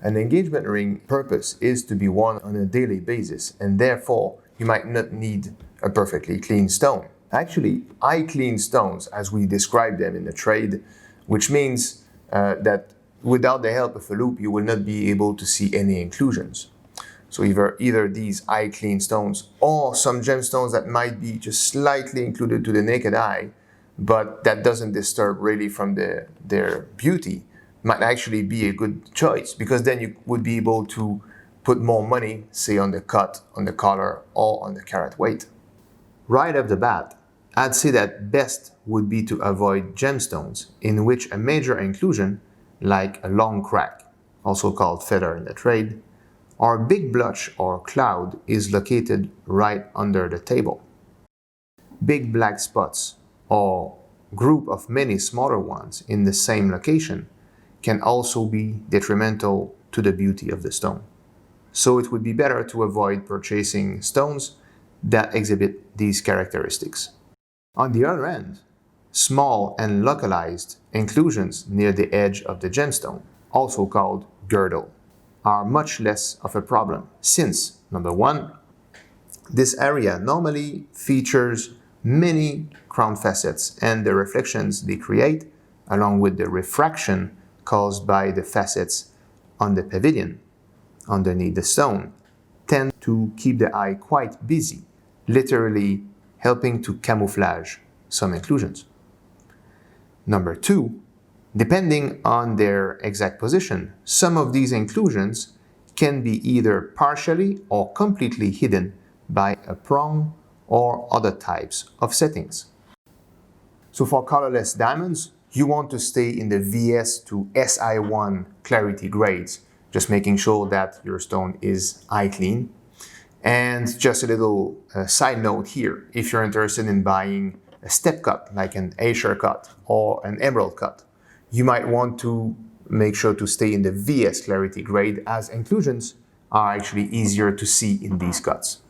An engagement ring purpose is to be worn on a daily basis, and therefore you might not need a perfectly clean stone. Actually, eye clean stones, as we describe them in the trade, which means that without the help of a loupe, you will not be able to see any inclusions. So either these eye clean stones or some gemstones that might be just slightly included to the naked eye, but that doesn't disturb really from their beauty, might actually be a good choice, because then you would be able to put more money, say on the cut, on the color, or on the carat weight. Right off the bat, I'd say that best would be to avoid gemstones in which a major inclusion, like a long crack, also called feather in the trade, or a big blotch or cloud is located right under the table. Big black spots or group of many smaller ones in the same location can also be detrimental to the beauty of the stone. So it would be better to avoid purchasing stones that exhibit these characteristics. On the other hand, small and localized inclusions near the edge of the gemstone, also called girdle, are much less of a problem since, number one, this area normally features many crown facets, and the reflections they create, along with the refraction caused by the facets on the pavilion underneath the stone, tend to keep the eye quite busy, literally helping to camouflage some inclusions. Number two, depending on their exact position, some of these inclusions can be either partially or completely hidden by a prong or other types of settings. So for colorless diamonds, you want to stay in the VS to SI1 clarity grades, just making sure that your stone is eye clean. And just a little side note here, if you're interested in buying a step cut, like an Acer cut or an emerald cut, you might want to make sure to stay in the VS clarity grade, as inclusions are actually easier to see in these cuts.